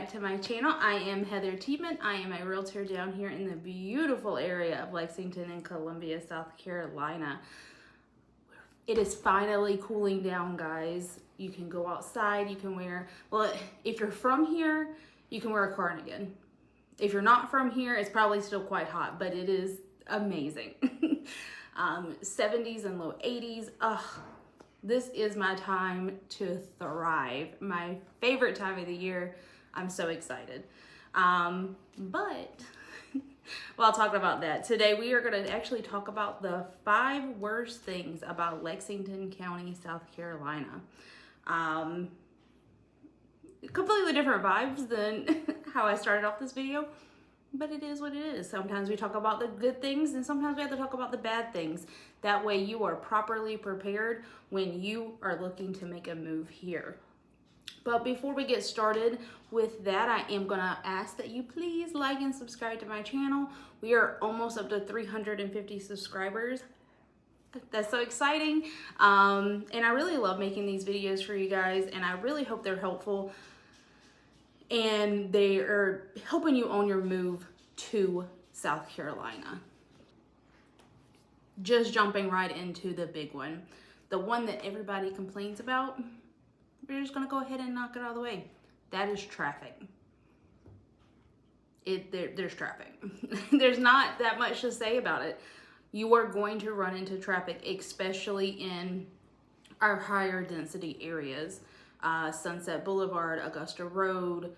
back to my channel. I am Heather Tiedemann. I am a realtor down here in the beautiful area of Lexington and Columbia, South Carolina. It is finally cooling down, guys. You can go outside, you can wear, well, if you're from here, you can wear a cardigan. If you're not from here, it's probably still quite hot, but it is amazing. 70s and low 80s. This is my time to thrive. My favorite time of the year. I'm so excited. But while talking about that, today we are going to actually talk about the 5 worst things about Lexington County, South Carolina. Completely different vibes than how I started off this video, but it is what it is. Sometimes we talk about the good things and sometimes we have to talk about the bad things. That way you are properly prepared when you are looking to make a move here. But before we get started with that, I am gonna ask that you please like and subscribe to my channel. We are almost up to 350 subscribers. That's so exciting. And I really love making these videos for you guys, and I really hope they're helpful and they are helping you on your move to South Carolina. Just jumping right into the big one, the one that everybody complains about. We're just gonna go ahead and knock it out of the way. That is traffic. There's traffic. There's not that much to say about it. You are going to run into traffic, especially in our higher density areas. Sunset Boulevard, Augusta Road,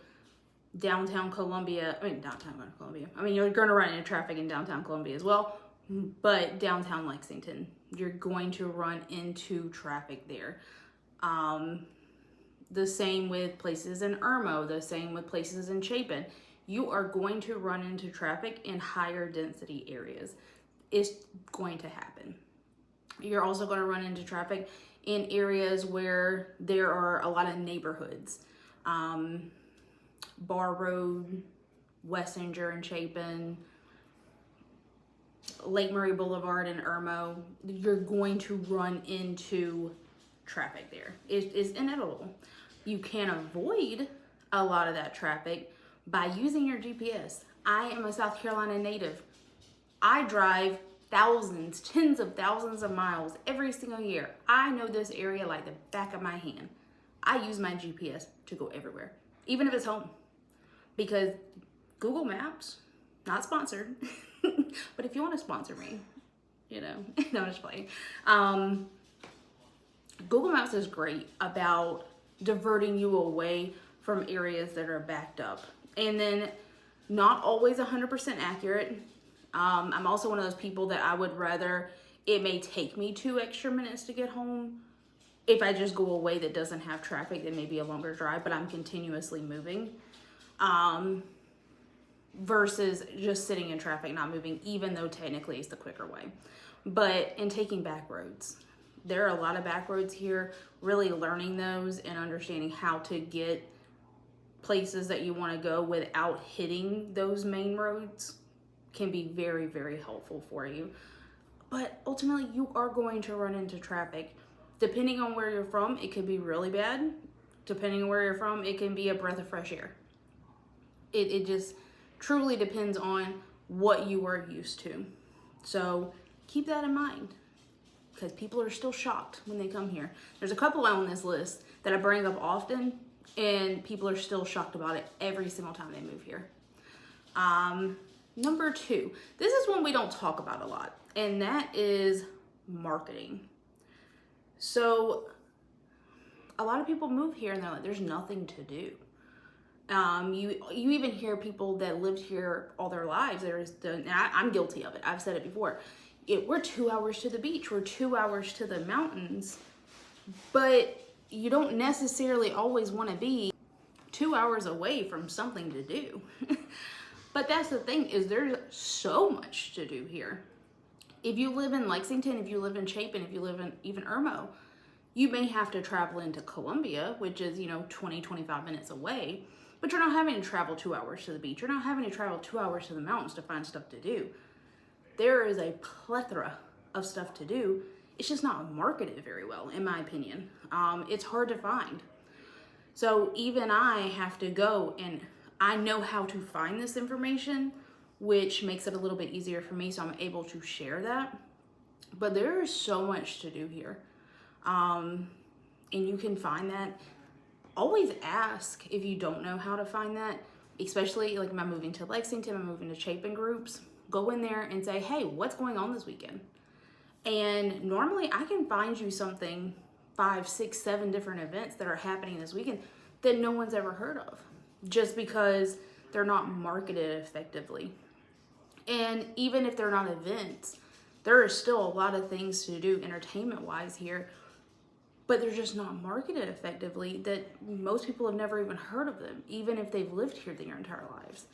downtown Columbia. I mean, you're gonna run into traffic in downtown Columbia as well, but downtown Lexington, you're going to run into traffic there. The same with places in Irmo, the same with places in Chapin. You are going to run into traffic in higher density areas. It's going to happen. You're also going to run into traffic in areas where there are a lot of neighborhoods. Bar Road, Wessinger and Chapin, Lake Murray Boulevard and Irmo. You're going to run into traffic there. It is inevitable. You can avoid a lot of that traffic by using your GPS. I am a South Carolina native. I drive thousands, tens of thousands of miles every single year. I know this area like the back of my hand. I use my GPS to go everywhere, even if it's home, because Google Maps, not sponsored, but if you want to sponsor me, you know, no, I'm just playing. Google Maps is great about diverting you away from areas that are backed up, and then not always 100% accurate. I'm also one of those people that I would rather, it may take me 2 extra minutes to get home if I just go away that doesn't have traffic, then maybe a longer drive, but I'm continuously moving, versus just sitting in traffic, not moving, even though technically it's the quicker way. But in taking back roads, there are a lot of back roads here. Really learning those and understanding how to get places that you want to go without hitting those main roads can be very, very helpful for you. But ultimately, you are going to run into traffic. Depending on where you're from, it could be really bad. Depending on where you're from, it can be a breath of fresh air. It just truly depends on what you are used to. So keep that in mind, because people are still shocked when they come here. There's a couple on this list that I bring up often, and people are still shocked about it every single time they move here. Number 2, this is one we don't talk about a lot, and that is marketing. So a lot of people move here and they're like, there's nothing to do. You even hear people that lived here all their lives. I'm guilty of it. I've said it before. We're 2 hours to the beach. We're 2 hours to the mountains, but you don't necessarily always want to be 2 hours away from something to do. But that's the thing, is there's so much to do here. If you live in Lexington, if you live in Chapin, if you live in even Irmo, you may have to travel into Columbia, which is, 20, 25 minutes away, but you're not having to travel 2 hours to the beach. You're not having to travel 2 hours to the mountains to find stuff to do. There is a plethora of stuff to do. It's just not marketed very well, in my opinion. It's hard to find. So even I have to go and I know how to find this information, which makes it a little bit easier for me, so I'm able to share that. But there is so much to do here. And you can find that. Always ask if you don't know how to find that, especially like, am I moving to Lexington, I'm moving to Chapin groups. Go in there and say, hey, what's going on this weekend? And normally I can find you something, 5, 6, 7 different events that are happening this weekend that no one's ever heard of, just because they're not marketed effectively. And even if they're not events, there are still a lot of things to do entertainment wise here, but they're just not marketed effectively, that most people have never even heard of them, even if they've lived here their entire lives.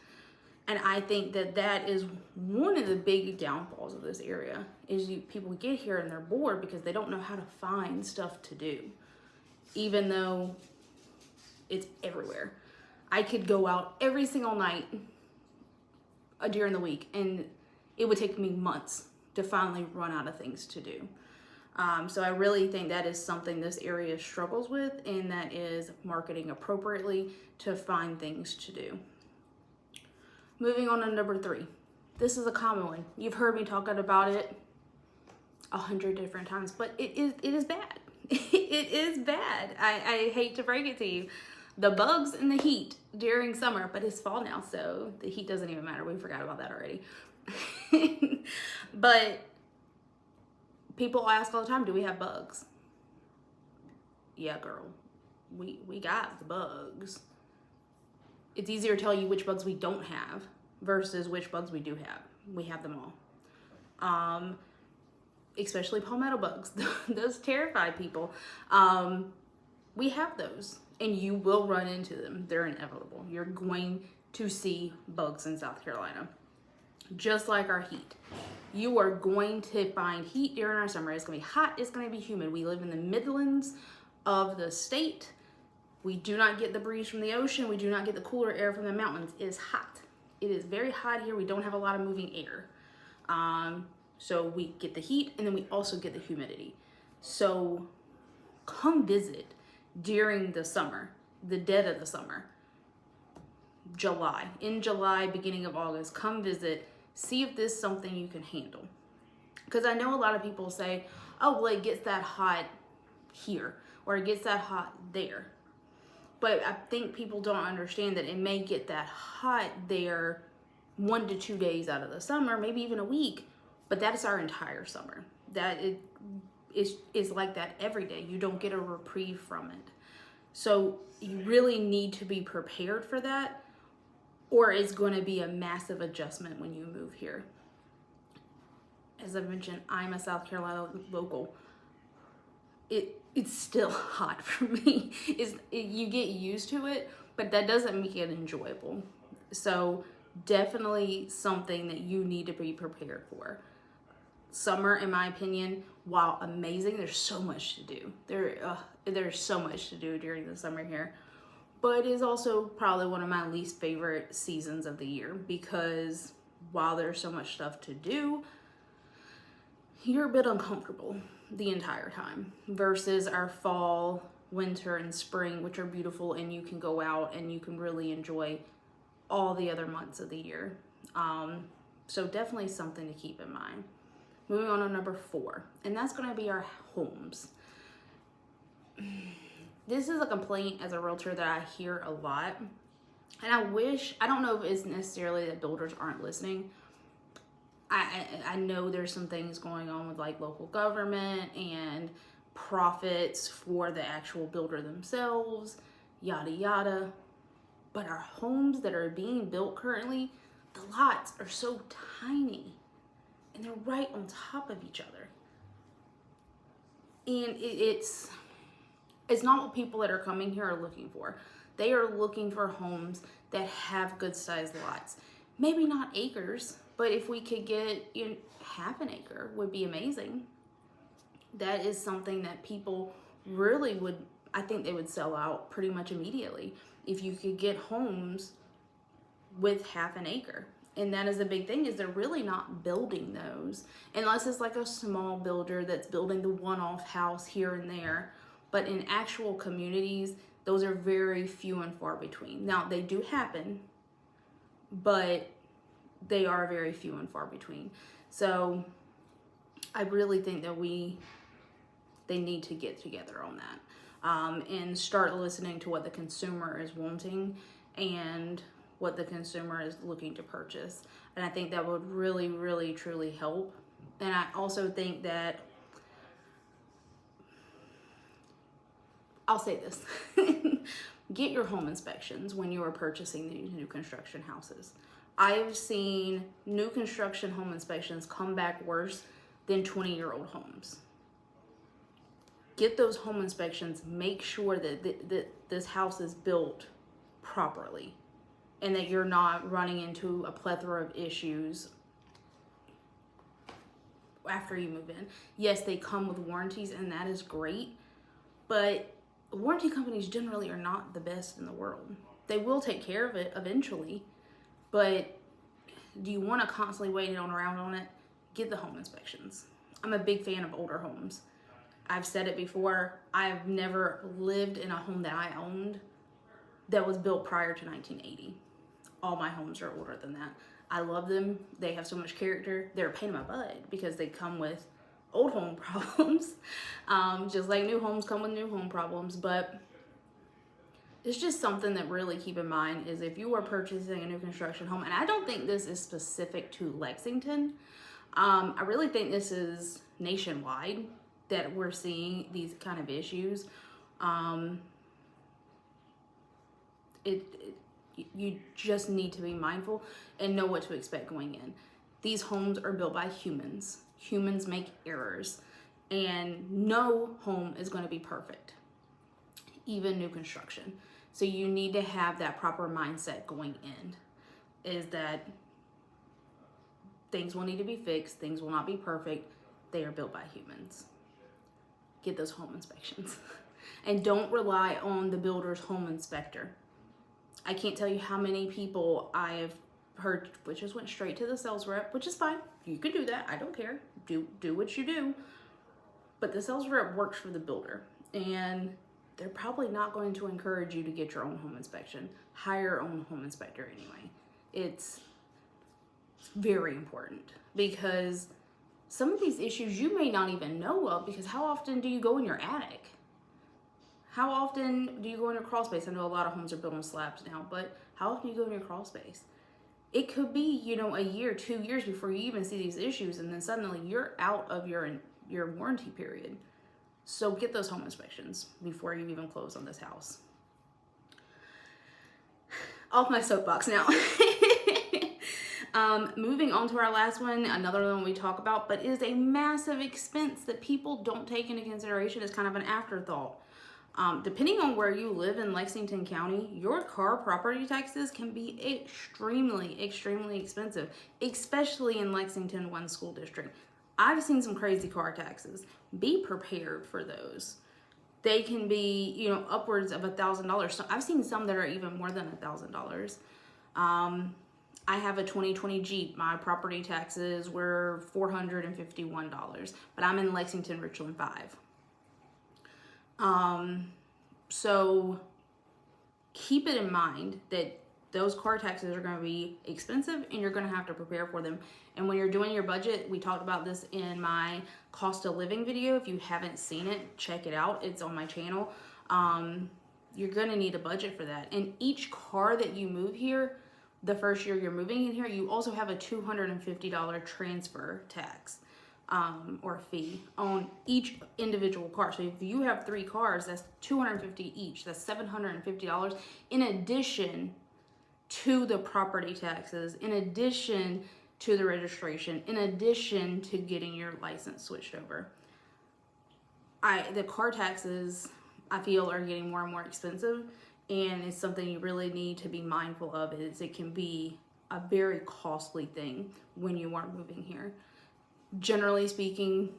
And I think that that is one of the big downfalls of this area, is people get here and they're bored because they don't know how to find stuff to do, even though it's everywhere. I could go out every single night during the week, and it would take me months to finally run out of things to do. So I really think that is something this area struggles with, and that is marketing appropriately to find things to do. Moving on to number 3. This is a common one. You've heard me talking about it 100 different times, but it is bad. It is bad. I hate to break it to you. The bugs and the heat during summer, but it's fall now, so the heat doesn't even matter. We forgot about that already. But people ask all the time, do we have bugs? Yeah, girl, we got the bugs. It's easier to tell you which bugs we don't have versus which bugs we do have. We have them all. Especially palmetto bugs. Those terrify people. We have those, and you will run into them. They're inevitable. You're going to see bugs in South Carolina. Just like our heat. You are going to find heat during our summer. It's going to be hot. It's going to be humid. We live in the Midlands of the state. We do not get the breeze from the ocean. We do not get the cooler air from the mountains. It is hot. It is very hot here. We don't have a lot of moving air. So we get the heat, and then we also get the humidity. So come visit during the summer, the dead of the summer. In July, beginning of August, come visit, see if this is something you can handle. Because I know a lot of people say, oh, well, it gets that hot here, or it gets that hot there. But I think people don't understand that it may get that hot there 1 to 2 days out of the summer, maybe even a week, but that is our entire summer. That is like that every day. You don't get a reprieve from it. So you really need to be prepared for that, or it's going to be a massive adjustment when you move here. As I mentioned, I'm a South Carolina local. It's still hot for me. You get used to it, but that doesn't make it enjoyable. So definitely something that you need to be prepared for. Summer, in my opinion, while amazing, there's so much to do. There's so much to do during the summer here. But it is also probably one of my least favorite seasons of the year, because while there's so much stuff to do, you're a bit uncomfortable the entire time, versus our fall, winter, and spring, which are beautiful, and you can go out and you can really enjoy all the other months of the year. So definitely something to keep in mind. Moving on to number 4, and that's going to be our homes. This is a complaint as a realtor that I hear a lot, and I don't know if it's necessarily that builders aren't listening. I know there's some things going on with like local government and profits for the actual builder themselves, yada yada. But our homes that are being built currently, the lots are so tiny, and they're right on top of each other. And it's not what people that are coming here are looking for. They are looking for homes that have good sized lots. Maybe not acres, but if we could get half an acre would be amazing. That is something that people really would, I think they would sell out pretty much immediately if you could get homes with half an acre. And that is a big thing, is they're really not building those unless it's like a small builder that's building the one-off house here and there. But in actual communities, those are very few and far between. Now, they do happen, but they are very few and far between. So I really think that they need to get together on that, and start listening to what the consumer is wanting and what the consumer is looking to purchase. And I think that would really, really, truly help. And I also think that, I'll say this, get your home inspections when you are purchasing these new construction houses. I have seen new construction home inspections come back worse than 20-year-old homes. Get those home inspections. Make sure that this house is built properly and that you're not running into a plethora of issues after you move in. Yes, they come with warranties, and that is great, but warranty companies generally are not the best in the world. They will take care of it eventually, but do you want to constantly wait around on it? Get the home inspections. I'm a big fan of older homes. I've said it before, I've never lived in a home that I owned that was built prior to 1980. All my homes are older than that. I love them. They have so much character. They're a pain in my butt because they come with old home problems, just like new homes come with new home problems. But it's just something that really keep in mind is if you are purchasing a new construction home, and I don't think this is specific to Lexington. I really think this is nationwide that we're seeing these kind of issues. You just need to be mindful and know what to expect going in. These homes are built by humans. Humans make errors, and no home is going to be perfect, even new construction. So you need to have that proper mindset going in, is that things will need to be fixed, things will not be perfect, they are built by humans. Get those home inspections. And don't rely on the builder's home inspector. I can't tell you how many people I have heard which just went straight to the sales rep, which is fine. You can do that. I don't care. Do what you do. But the sales rep works for the builder, and they're probably not going to encourage you to get your own home inspection. Hire your own home inspector anyway. It's very important because some of these issues you may not even know of, because how often do you go in your attic? How often do you go in your crawl space? I know a lot of homes are built on slabs now, but how often do you go in your crawl space? It could be, a year, 2 years before you even see these issues, and then suddenly you're out of your warranty period. So get those home inspections before you even close on this house. Off my soapbox now. Moving on to our last one, another one we talk about, but is a massive expense that people don't take into consideration as kind of an afterthought. Depending on where you live in Lexington County, your car property taxes can be extremely, extremely expensive, especially in Lexington One School District. I've seen some crazy car taxes. Be prepared for those. They can be, upwards of $1,000. So I've seen some that are even more than $1,000. I have a 2020 Jeep. My property taxes were $451, but I'm in Lexington, Richland 5. So keep it in mind that those car taxes are going to be expensive and you're going to have to prepare for them. And when you're doing your budget, we talked about this in my cost of living video. If you haven't seen it, check it out. It's on my channel. You're going to need a budget for that. And each car that you move here, the first year you're moving in here, you also have a $250 transfer tax. Or fee on each individual car. So if you have 3 cars, that's $250 each. That's $750 in addition to the property taxes, in addition to the registration, in addition to getting your license switched over. The car taxes, I feel, are getting more and more expensive, and it's something you really need to be mindful of. Is it can be a very costly thing when you are moving here. Generally speaking,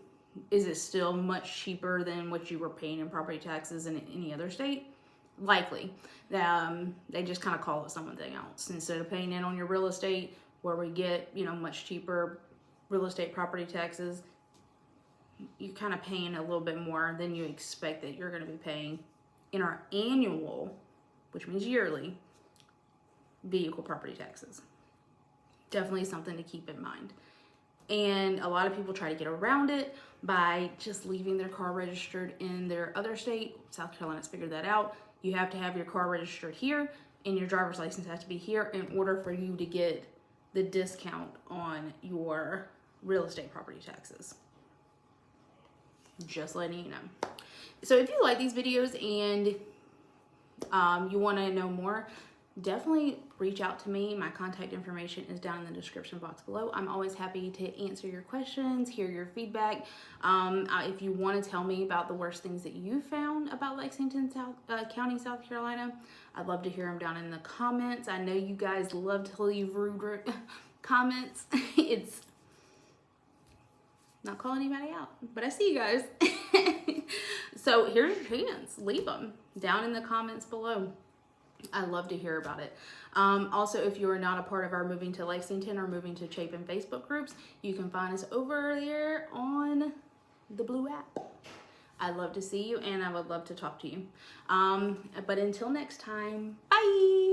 is it still much cheaper than what you were paying in property taxes in any other state? Likely. They just kind of call it something else. Instead of paying in on your real estate, where we get, much cheaper real estate property taxes, you're kind of paying a little bit more than you expect that you're going to be paying in our annual, which means yearly, vehicle property taxes. definitely something to keep in mind. And a lot of people try to get around it by just leaving their car registered in their other state. South Carolina's figured that out. You have to have your car registered here, and your driver's license has to be here in order for you to get the discount on your real estate property taxes. Just letting you know. So if you like these videos and you want to know more, definitely reach out to me. My contact information is down in the description box below. I'm always happy to answer your questions, hear your feedback. If you want to tell me about the worst things that you found about Lexington County, South Carolina, I'd love to hear them down in the comments. I know you guys love to leave rude comments. It's not calling anybody out, but I see you guys. So here's your chance. Leave them down in the comments below. I love to hear about it. Also, if you are not a part of our Moving to Lexington or Moving to Chapin Facebook groups, you can find us over there on the blue app. I'd love to see you, and I would love to talk to you. But until next time, bye.